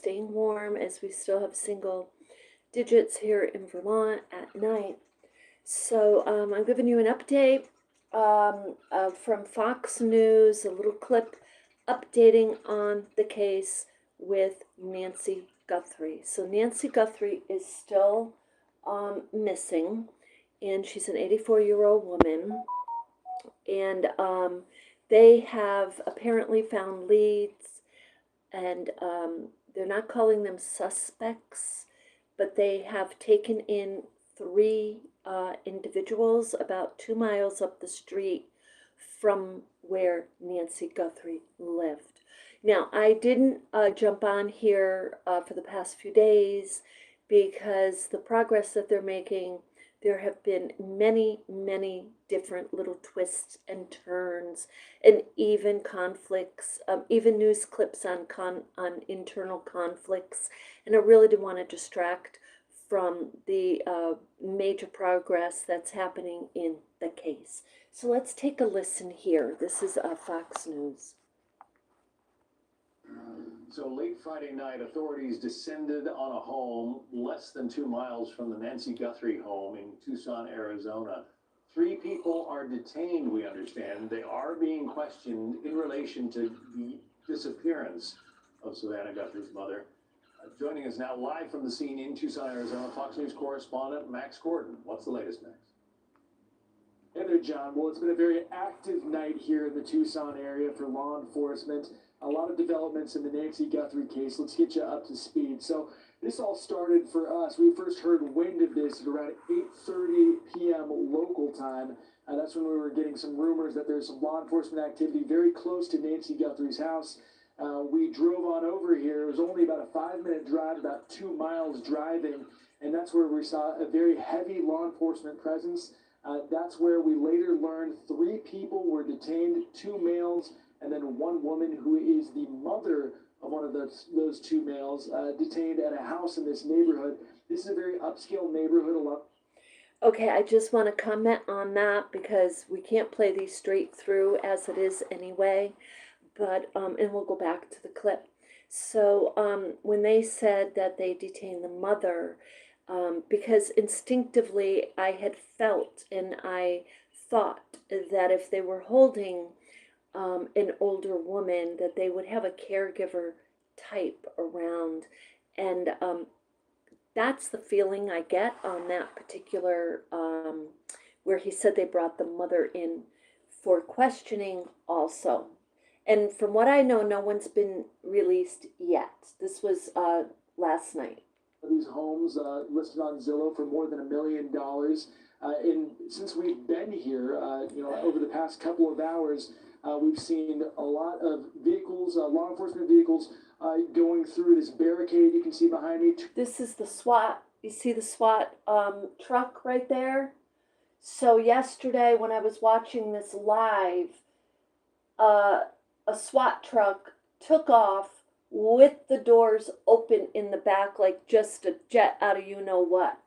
staying warm as we still have single digits here in Vermont at night. So I'm giving you an update from Fox News, a little clip updating on the case with Nancy Guthrie. So Nancy Guthrie is still missing, and she's an 84-year-old woman. And they have apparently found leads, and they're not calling them suspects, but they have taken in three individuals about 2 miles up the street from where Nancy Guthrie lived. Now, I didn't jump on here for the past few days because the progress that they're making, there have been many, many different little twists and turns, and even conflicts, even news clips on internal conflicts. And I really didn't want to distract from the major progress that's happening in the case. So let's take a listen here. This is Fox News. So late Friday night, authorities descended on a home less than 2 miles from the Nancy Guthrie home in Tucson, Arizona. 3 people are detained, we understand. They are being questioned in relation to the disappearance of Savannah Guthrie's mother. Joining us now live from the scene in Tucson, Arizona, Fox News correspondent Max Gordon. What's the latest, Max? Hey there, John. Well, it's been a very active night here in the Tucson area for law enforcement. A lot of developments in the Nancy Guthrie case. Let's get you up to speed. So this all started for us. We first heard wind of this at around 8:30 p.m. local time. That's when we were getting some rumors that there's some law enforcement activity very close to Nancy Guthrie's house. We drove on over here. It was only about a 5-minute drive, about 2 miles driving, and that's where we saw a very heavy law enforcement presence. That's where we later learned 3 people were detained, 2 males, and then 1 woman who is the mother of one of those 2 males, detained at a house in this neighborhood. This is a very upscale neighborhood. Okay, I just want to comment on that because we can't play these straight through as it is anyway. But and we'll go back to the clip. So when they said that they detained the mother, because instinctively I had felt and I thought that if they were holding an older woman, that they would have a caregiver type around, and that's the feeling I get on that particular where he said they brought the mother in for questioning also. And from what I know, no one's been released yet. This was last night. These homes listed on Zillow for more than $1 million. And since we've been here, over the past couple of hours, we've seen a lot of vehicles, law enforcement vehicles, going through this barricade you can see behind me. This is the SWAT. You see the SWAT truck right there? So yesterday when I was watching this live, a SWAT truck took off with the doors open in the back, like just a jet out of you-know-what.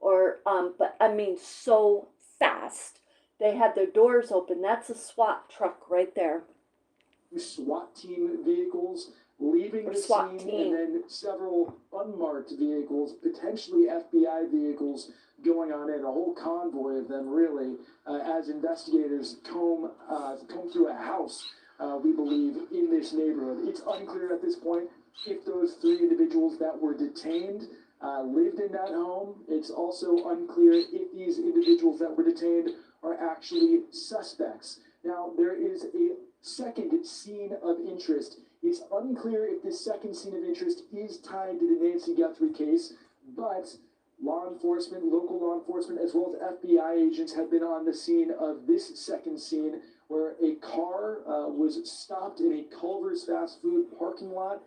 But I mean, so fast. They had their doors open. That's a SWAT truck right there. SWAT team vehicles leaving the scene, and then several unmarked vehicles, potentially FBI vehicles, going on in, a whole convoy of them, really, as investigators comb through a house, we believe, in this neighborhood. It's unclear at this point if those 3 individuals that were detained lived in that home. It's also unclear if these individuals that were detained are actually suspects. Now, there is a second scene of interest. It's unclear if this second scene of interest is tied to the Nancy Guthrie case, but law enforcement, local law enforcement, as well as FBI agents have been on the scene of this second scene where a car was stopped in a Culver's fast food parking lot.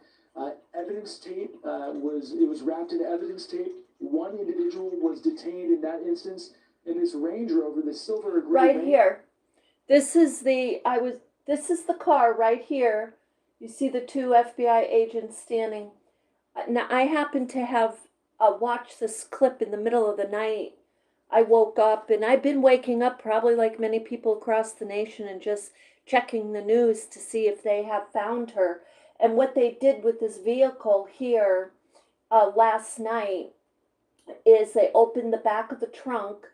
Evidence tape was wrapped in evidence tape. 1 individual was detained in that instance. In this Range Rover, the silver gray right here. This is the car right here. You see the 2 FBI agents standing. Now I happen to have watched this clip in the middle of the night. I woke up, and I've been waking up probably like many people across the nation and just checking the news to see if they have found her. And what they did with this vehicle here last night is they opened the back of the trunk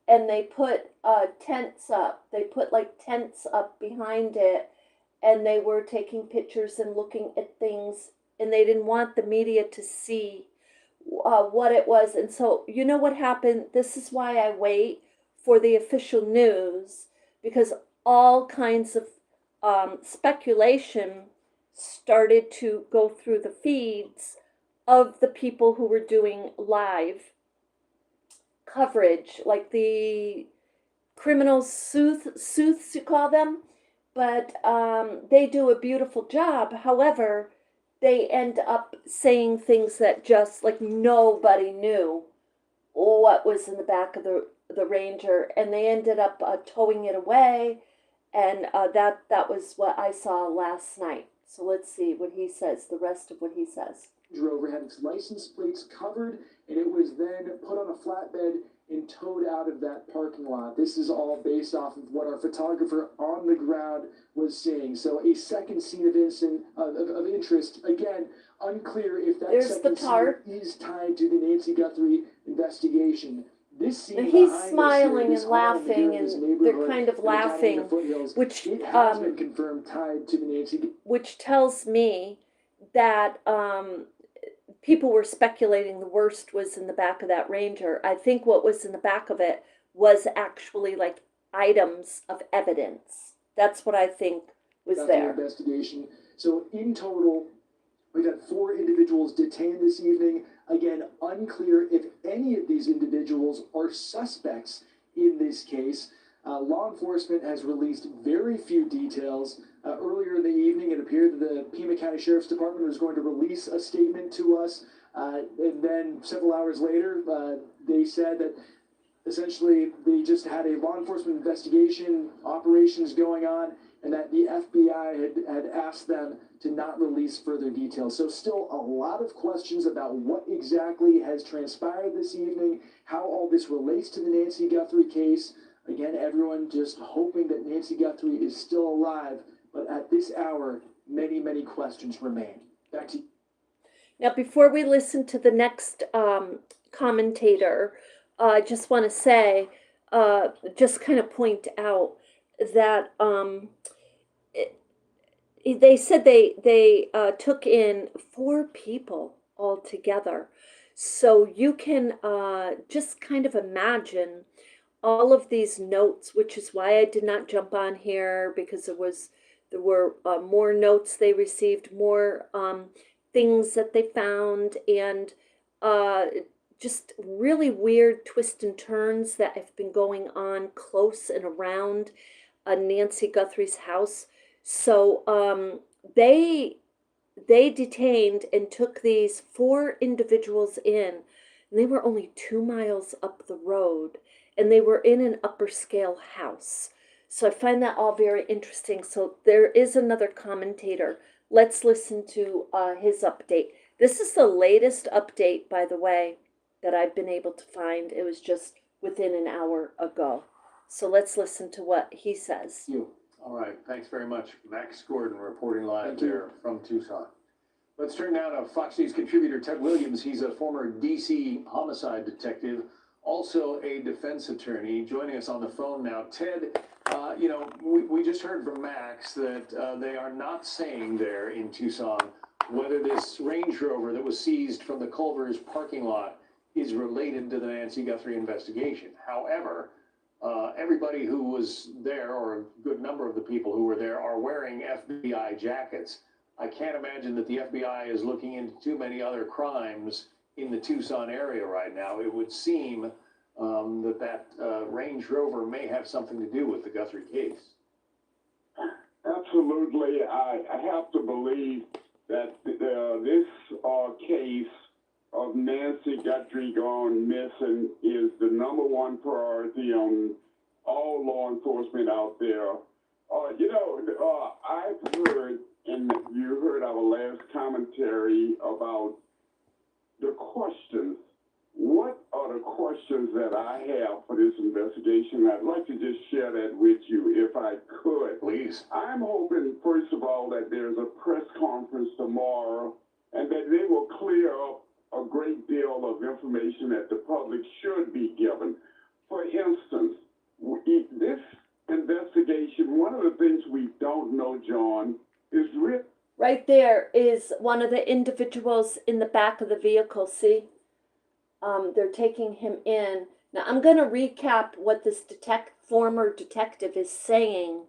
and they put tents up. They put like tents up behind it, and they were taking pictures and looking at things, and they didn't want the media to see what it was. And so, you know what happened? This is why I wait for the official news, because all kinds of speculation started to go through the feeds of the people who were doing live coverage, like the criminal sleuths, you call them, but they do a beautiful job. However, they end up saying things that just like nobody knew what was in the back of the Ranger, and they ended up towing it away, and that was what I saw last night. So let's see what he says, the rest of what he says. Rover had its license plates covered, and it was then put on a flatbed and towed out of that parking lot. This is all based off of what our photographer on the ground was saying. So a second scene of interest. Again, unclear if that There's second scene is tied to the Nancy Guthrie investigation. This scene, and he's smiling and laughing, and they're kind of laughing, which it has been confirmed tied to the Nancy. Which tells me that people were speculating the worst was in the back of that Ranger. I think what was in the back of it was actually like items of evidence. That's what I think was there. Investigation. So in total, we've had 4 individuals detained this evening. Again, unclear if any of these individuals are suspects in this case. Law enforcement has released very few details. Earlier in the evening, it appeared that the Pima County Sheriff's Department was going to release a statement to us. And then several hours later, they said that essentially they just had a law enforcement investigation, operations going on, and that the FBI had asked them to not release further details. So still a lot of questions about what exactly has transpired this evening, how all this relates to the Nancy Guthrie case. Again, everyone just hoping that Nancy Guthrie is still alive, but at this hour, many, many questions remain. Back to you. Now, before we listen to the next commentator, I just want to say, just kind of point out that they said they took in 4 people altogether. So you can just kind of imagine all of these notes, which is why I did not jump on here, because there were more notes they received, more things that they found, and just really weird twists and turns that have been going on close and around Nancy Guthrie's house. So they detained and took these 4 individuals in, and they were only 2 miles up the road, and they were in an upper scale house. So I find that all very interesting. So there is another commentator. Let's listen to his update. This is the latest update, by the way, that I've been able to find. It was just within an hour ago. So let's listen to what he says. All right, thanks very much. Max Gordon reporting live there from Tucson. Let's turn now to Fox News contributor Ted Williams. He's a former D.C. homicide detective, also a defense attorney, joining us on the phone now. Ted, we just heard from Max that they are not saying there in Tucson whether this Range Rover that was seized from the Culver's parking lot is related to the Nancy Guthrie investigation. However, everybody who was there, or a good number of the people who were there, are wearing FBI jackets. I can't imagine that the FBI is looking into too many other crimes in the Tucson area right now. It would seem that Range Rover may have something to do with the Guthrie case. Absolutely. I have to believe that this case of Nancy Guthrie gone missing is the #1 priority on all law enforcement out there. I've heard, and you heard our last commentary about the questions. What are the questions questions that I have for this investigation. I'd like to just share that with you if I could. Please. I'm hoping, first of all, that there's a press conference tomorrow and that they will clear up a great deal of information that the public should be given. For instance, this investigation, one of the things we don't know, John, is Right there is one of the individuals in the back of the vehicle, see? They're taking him in. Now, I'm going to recap what this former detective is saying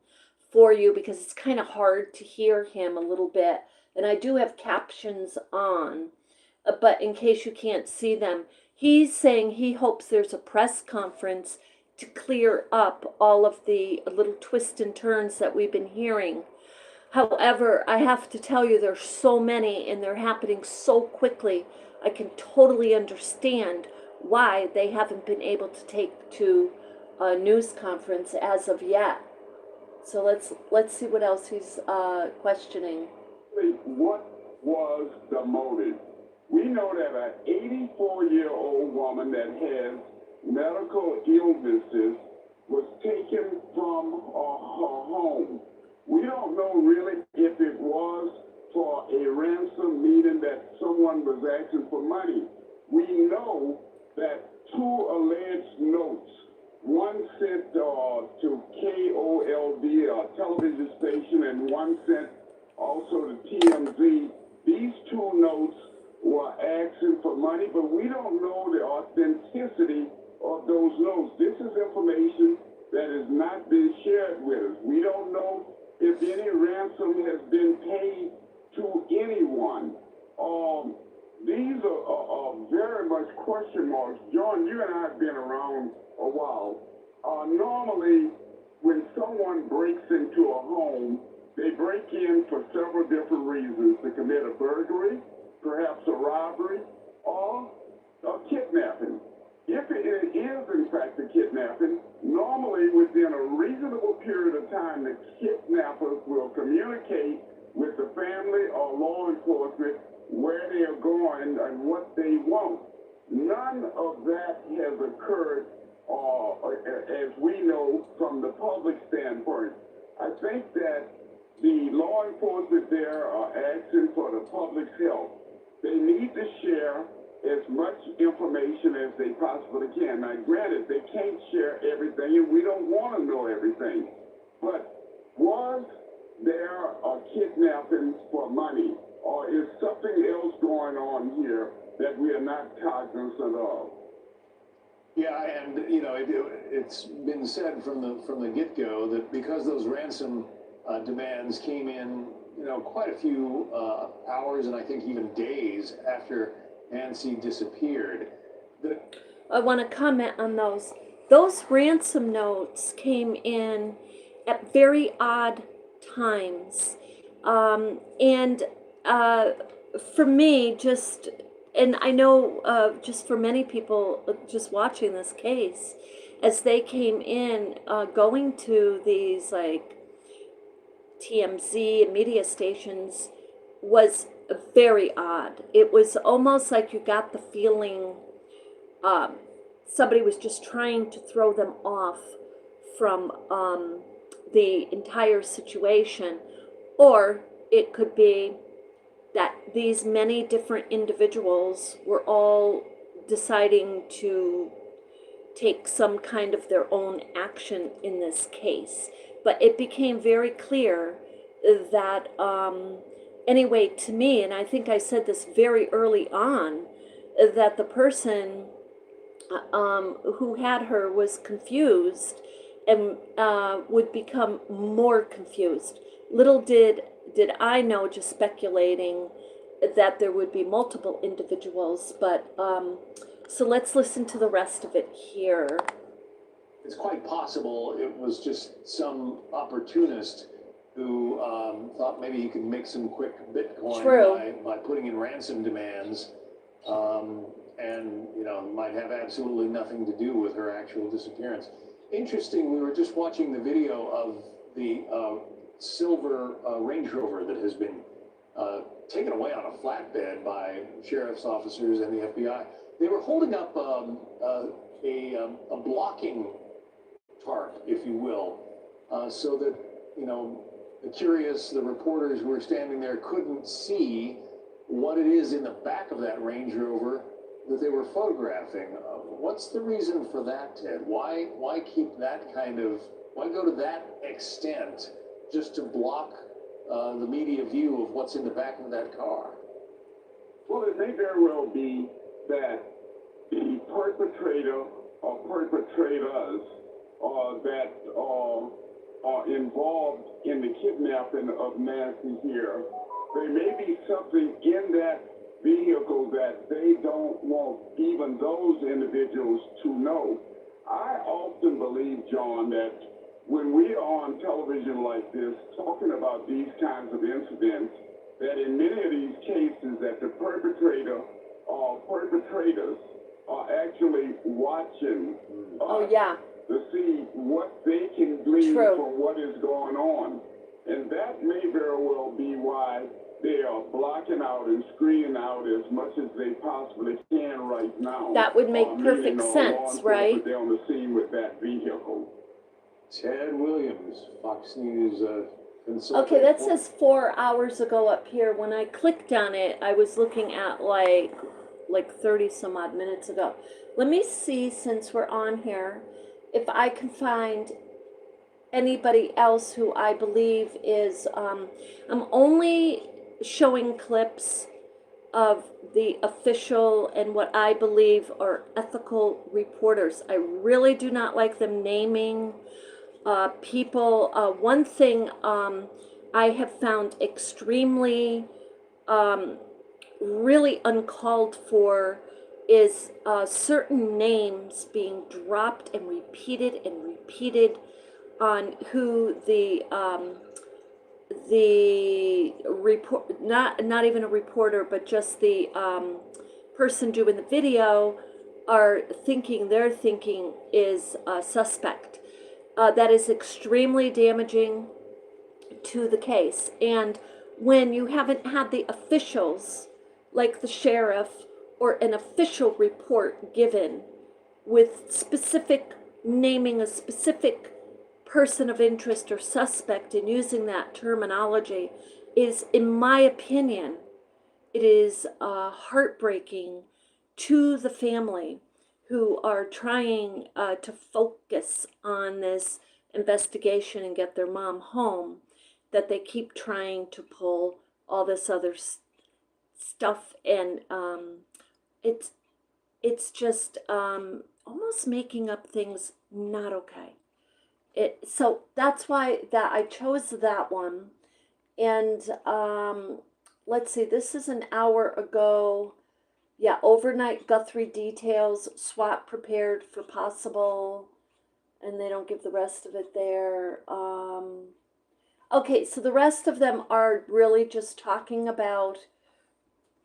for you because it's kind of hard to hear him a little bit. And I do have captions on, but in case you can't see them, he's saying he hopes there's a press conference to clear up all of the little twists and turns that we've been hearing. However, I have to tell you, there's so many and they're happening so quickly. I can totally understand why they haven't been able to take to a news conference as of yet. So let's see what else he's questioning. What was the motive? We know that an 84-year-old woman that has medical illnesses was taken from her home. We don't know really if it was for a ransom, meaning that someone was asking for money. We know that two alleged notes, one sent to KOLD, a television station, and one sent also to TMZ. These two notes were asking for money, but we don't know the authenticity of those notes. This is information that has not been shared with us. We don't know if any ransom has been paid to anyone. These are very much question marks. John, you and I have been around a while. Normally, when someone breaks into a home, they break in for several different reasons: to commit a burglary, perhaps a robbery, or a kidnapping. If it is in fact a kidnapping, normally within a reasonable period of time, the kidnappers will communicate with the family or law enforcement where they are going and what they want. None of that has occurred, as we know from the public standpoint. I think that the law enforcement there are asking for the public's help. They need to share as much information as they possibly can. Now, granted, they can't share everything, and we don't want to know everything. But was there a kidnapping for money, or is something else going on here that we are not cognizant of? Yeah, and you know, it's been said from the get-go that because those ransom demands came in, you know, quite a few hours and I think even days after Nancy disappeared. I want to comment on those. Those ransom notes came in at very odd times. And for me, and I know just for many people just watching this case, as they came in, going to these like TMZ and media stations was very odd. It was almost like you got the feeling somebody was just trying to throw them off from the entire situation, or it could be that these many different individuals were all deciding to take some kind of their own action in this case. But it became very clear that, anyway, to me, and I think I said this very early on, that the person who had her was confused and would become more confused. Little did I know, just speculating, that there would be multiple individuals. But so let's listen to the rest of it here. It's quite possible it was just some opportunist who thought maybe he could make some quick Bitcoin by putting in ransom demands, and you know, might have absolutely nothing to do with her actual disappearance. Interesting, we were just watching the video of the silver Range Rover that has been taken away on a flatbed by sheriff's officers and the FBI. They were holding up a blocking tarp, if you will, so that, the reporters who were standing there couldn't see what it is in the back of that Range Rover that they were photographing. What's the reason for that, Ted? Why keep that why go to that extent just to block the media view of what's in the back of that car? Well, it may very well be that the perpetrator or perpetrators that are involved in the kidnapping of Nancy here, there may be something in that vehicle that they don't want even those individuals to know. I often believe, John, that when we are on television like this, talking about these kinds of incidents, that in many of these cases that the perpetrator or perpetrators are actually watching to see what they can glean from what is going on. And that may very well be why they are blocking out and screening out as much as they possibly can right now. That would make perfect sense, right? They're on the scene with that vehicle. Ted Williams, Fox News consultant. Okay, that says 4 hours ago up here. When I clicked on it, I was looking at like 30 some odd minutes ago. Let me see, since we're on here, if I can find anybody else who I believe is, I'm only showing clips of the official and what I believe are ethical reporters. I really do not like them naming people. One thing I have found extremely really uncalled for is certain names being dropped and repeated on who the report, not even a reporter, but just the person doing the video they're thinking is a suspect. That is extremely damaging to the case. And when you haven't had the officials, like the sheriff, or an official report given with specific naming a specific person of interest or suspect and using that terminology, is, in my opinion, it is heartbreaking to the family who are trying to focus on this investigation and get their mom home, that they keep trying to pull all this other stuff, and it's just almost making up things not okay. So that's why that I chose that one. And let's see, this is an hour ago. Yeah, overnight Guthrie details, SWAT prepared for possible, and they don't give the rest of it there. Okay, so the rest of them are really just talking about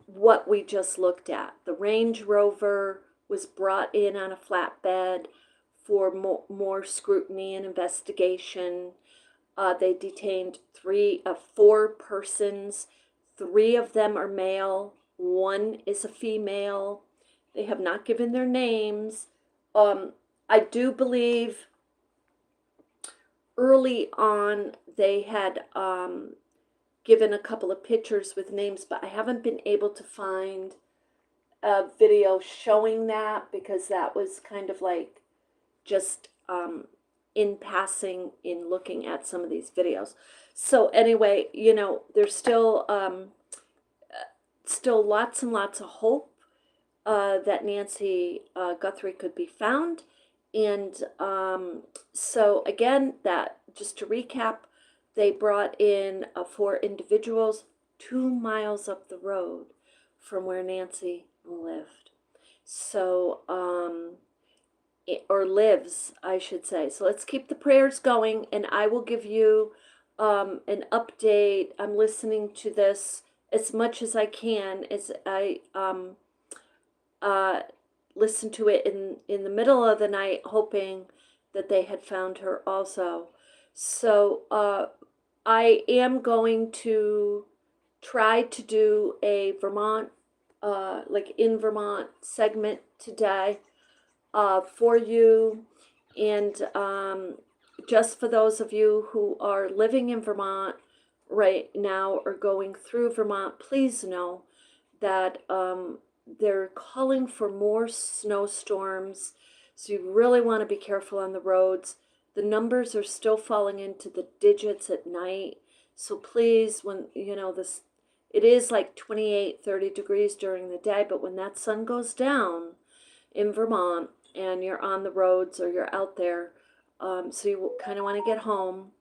what we just looked at. The Range Rover was brought in on a flatbed for more scrutiny and investigation. They detained 4 persons. 3 of them are male. 1 is a female. They have not given their names. I do believe early on they had given a couple of pictures with names, but I haven't been able to find a video showing that, because that was kind of like just in passing in looking at some of these videos. So anyway, there's still lots and lots of hope that Nancy Guthrie could be found. And so again, that, just to recap, they brought in 4 individuals 2 miles up the road from where Nancy lived. So, or lives, I should say. So let's keep the prayers going, and I will give you an update. I'm listening to this as much as I can, as I listened to it in the middle of the night, hoping that they had found her also. So I am going to try to do a Vermont, like in Vermont segment today. for you. And just for those of you who are living in Vermont right now or going through Vermont, please know that they're calling for more snowstorms. So you really want to be careful on the roads. The numbers are still falling into the digits at night. So please, when this, it is like 28, 30 degrees during the day, but when that sun goes down in Vermont and you're on the roads or you're out there, so you kind of want to get home.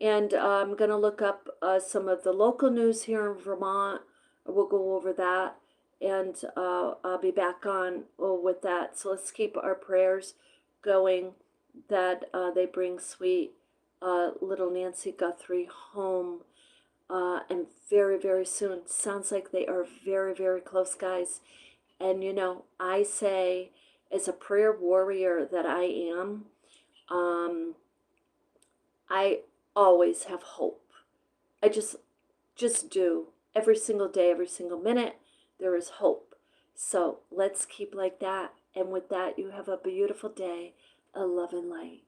And I'm going to look up some of the local news here in Vermont. We'll go over that, and I'll be back on with that. So let's keep our prayers going that they bring sweet little Nancy Guthrie home, and very, very soon. Sounds like they are very, very close, guys. And I say, as a prayer warrior that I am, I always have hope. I just do. Every single day, every single minute, there is hope. So let's keep like that. And with that, you have a beautiful day of love and light.